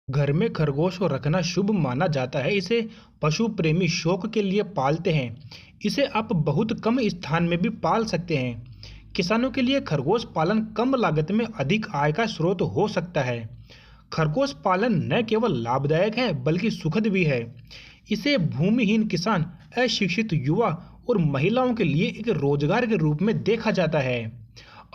घर में खरगोश को रखना शुभ माना जाता है। इसे पशु प्रेमी शौक के लिए पालते हैं। इसे आप बहुत कम स्थान में भी पाल सकते हैं। किसानों के लिए खरगोश पालन कम लागत में अधिक आय का स्रोत हो सकता है। खरगोश पालन न केवल लाभदायक है बल्कि सुखद भी है। इसे भूमिहीन किसान, अशिक्षित युवा और महिलाओं के लिए एक रोजगार के रूप में देखा जाता है।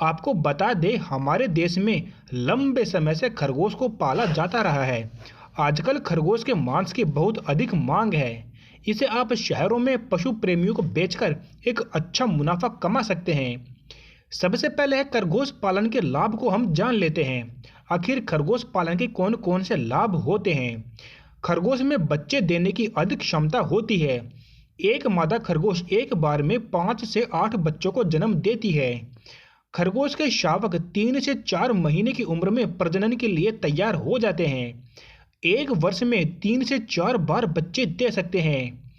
आपको बता दें, हमारे देश में लंबे समय से खरगोश को पाला जाता रहा है। आजकल खरगोश के मांस की बहुत अधिक मांग है। इसे आप शहरों में पशु प्रेमियों को बेचकर एक अच्छा मुनाफा कमा सकते हैं। सबसे पहले है खरगोश पालन के लाभ को हम जान लेते हैं। आखिर खरगोश पालन के कौन कौन से लाभ होते हैं। खरगोश में बच्चे देने की अधिक क्षमता होती है। एक मादा खरगोश एक बार में 5 से 8 बच्चों को जन्म देती है। खरगोश के शावक 3 से 4 महीने की उम्र में प्रजनन के लिए तैयार हो जाते हैं। एक वर्ष में 3 से 4 बार बच्चे दे सकते हैं।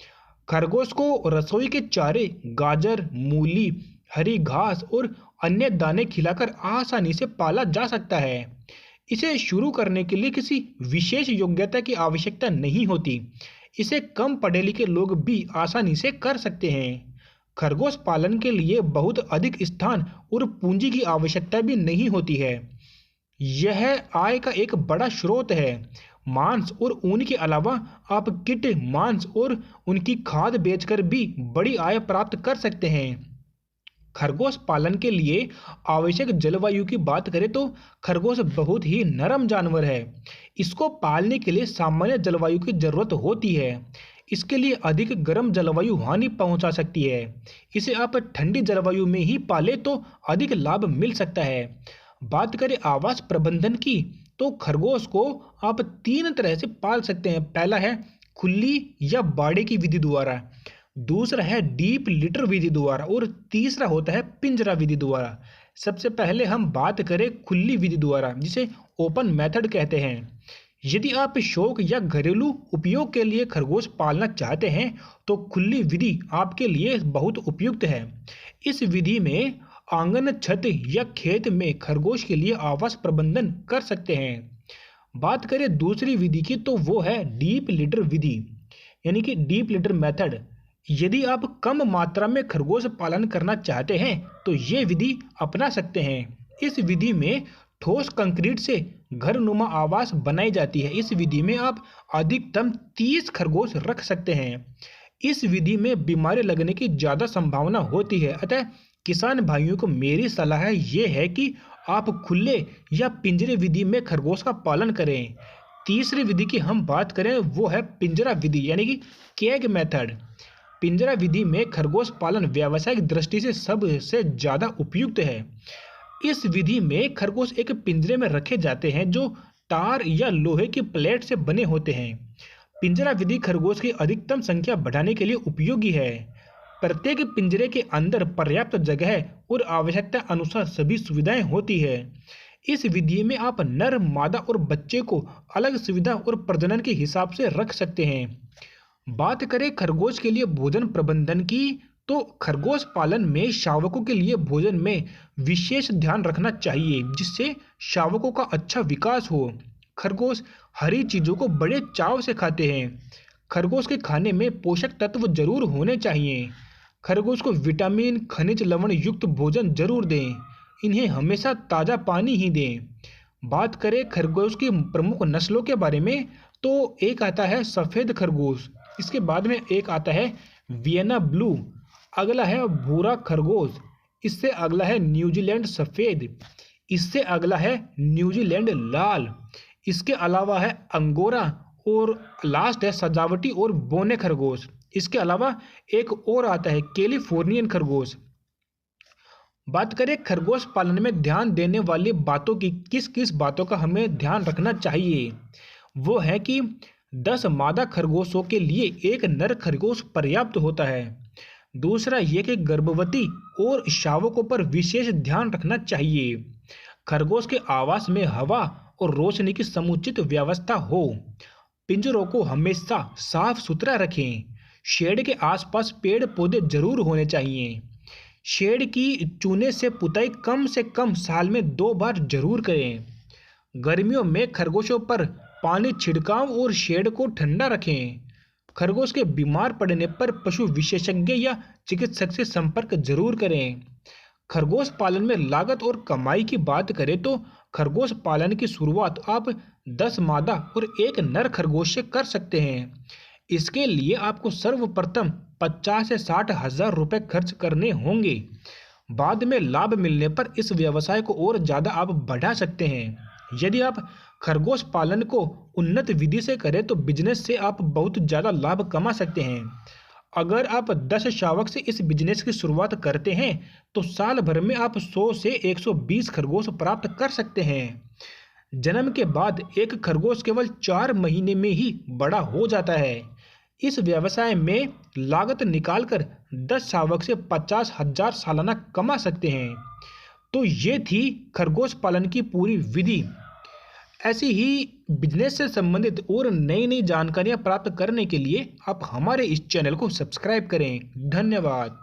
खरगोश को रसोई के चारे, गाजर, मूली, हरी घास और अन्य दाने खिलाकर आसानी से पाला जा सकता है। इसे शुरू करने के लिए किसी विशेष योग्यता की आवश्यकता नहीं होती। इसे कम पढ़े लिखे लोग भी आसानी से कर सकते हैं। खरगोश पालन के लिए बहुत अधिक स्थान और पूंजी की आवश्यकता भी नहीं होती है। यह आय का एक बड़ा स्रोत है। मांस और ऊन के अलावा आप कीट मांस और उनकी खाद बेचकर भी बड़ी आय प्राप्त कर सकते हैं। खरगोश पालन के लिए आवश्यक जलवायु की बात करें तो खरगोश बहुत ही नरम जानवर है। इसको पालने के लिए सामान्य जलवायु की जरूरत होती है। इसके लिए अधिक गर्म जलवायु हानि पहुंचा सकती है। इसे आप ठंडी जलवायु में ही पाले तो अधिक लाभ मिल सकता है। बात करें आवास प्रबंधन की तो खरगोश को आप 3 तरह से पाल सकते हैं। पहला है खुली या बाड़े की विधि द्वारा, दूसरा है डीप लिटर विधि द्वारा और तीसरा होता है पिंजरा विधि द्वारा। सबसे पहले हम बात करें खुली विधि द्वारा, जिसे ओपन मेथड कहते हैं। यदि आप शौक या घरेलू उपयोग के लिए खरगोश पालना चाहते हैं तो खुली विधि आपके लिए बहुत उपयुक्त है। इस विधि में आंगन, छत या खेत में खरगोश के लिए आवास प्रबंधन कर सकते हैं। बात करें दूसरी विधि की तो वो है डीप लिटर विधि, यानी कि डीप लिटर मेथड। यदि आप कम मात्रा में खरगोश पालन करना चाहते हैं तो ये विधि अपना सकते हैं। इस विधि में ठोस कंक्रीट से घरनुमा आवास बनाई जाती है। इस विधि में आप अधिकतम 30 खरगोश रख सकते हैं। इस विधि में बीमारी लगने की ज़्यादा संभावना होती है, अतः किसान भाइयों को मेरी सलाह ये है कि आप खुले या पिंजरे विधि में खरगोश का पालन करें। तीसरी विधि की हम बात करें वो है पिंजरा विधि, यानी कि केज मेथड। पिंजरा विधि में खरगोश पालन व्यावसायिक दृष्टि से सबसे ज़्यादा उपयुक्त है। इस विधि में खरगोश एक पिंजरे में रखे जाते हैं जो तार या लोहे की प्लेट से बने होते हैं। पिंजरा विधि खरगोश की अधिकतम संख्या बढ़ाने के लिए उपयोगी है। प्रत्येक पिंजरे के अंदर पर्याप्त जगह और आवश्यकता अनुसार सभी सुविधाएं होती है। इस विधि में आप नर, मादा और बच्चे को अलग सुविधा और प्रजनन के हिसाब से रख सकते हैं। बात करें खरगोश के लिए भोजन प्रबंधन की तो खरगोश पालन में शावकों के लिए भोजन में विशेष ध्यान रखना चाहिए जिससे शावकों का अच्छा विकास हो। खरगोश हरी चीज़ों को बड़े चाव से खाते हैं। खरगोश के खाने में पोषक तत्व जरूर होने चाहिए। खरगोश को विटामिन, खनिज लवण युक्त भोजन जरूर दें। इन्हें हमेशा ताज़ा पानी ही दें। बात करें खरगोश की प्रमुख नस्लों के बारे में तो एक आता है सफ़ेद खरगोश, इसके बाद में एक आता है वियना ब्लू, अगला है भूरा खरगोश, इससे अगला है न्यूजीलैंड सफ़ेद, इससे अगला है न्यूजीलैंड लाल, इसके अलावा है अंगोरा और लास्ट है सजावटी और बोने खरगोश। इसके अलावा एक और आता है कैलिफोर्नियन खरगोश। बात करें खरगोश पालन में ध्यान देने वाली बातों की, किस किस बातों का हमें ध्यान रखना चाहिए, वो है कि 10 मादा खरगोशों के लिए एक नर खरगोश पर्याप्त होता है। दूसरा ये कि गर्भवती और शावकों पर विशेष ध्यान रखना चाहिए। खरगोश के आवास में हवा और रोशनी की समुचित व्यवस्था हो। पिंजरों को हमेशा साफ सुथरा रखें। शेड के आसपास पेड़ पौधे जरूर होने चाहिए। शेड की चूने से पुताई कम से कम साल में 2 बार जरूर करें। गर्मियों में खरगोशों पर पानी छिड़काव और शेड को ठंडा रखें। खरगोश के बीमार पड़ने पर पशु विशेषज्ञ या चिकित्सक से संपर्क जरूर करें। खरगोश पालन में लागत और कमाई की बात करें तो खरगोश पालन की शुरुआत आप 10 मादा और एक नर खरगोश से कर सकते हैं। इसके लिए आपको सर्वप्रथम 50 से 60 हजार रुपये खर्च करने होंगे। बाद में लाभ मिलने पर इस व्यवसाय को और ज़्यादा आप बढ़ा सकते हैं। यदि आप खरगोश पालन को उन्नत विधि से करें तो बिजनेस से आप बहुत ज़्यादा लाभ कमा सकते हैं। अगर आप 10 शावक से इस बिजनेस की शुरुआत करते हैं तो साल भर में आप 100 से 120 खरगोश प्राप्त कर सकते हैं। जन्म के बाद एक खरगोश केवल 4 महीने में ही बड़ा हो जाता है। इस व्यवसाय में लागत निकालकर 10 शावक से 50,000 सालाना कमा सकते हैं। तो ये थी खरगोश पालन की पूरी विधि। ऐसी ही बिजनेस से संबंधित और नई नई जानकारियाँ प्राप्त करने के लिए आप हमारे इस चैनल को सब्सक्राइब करें। धन्यवाद।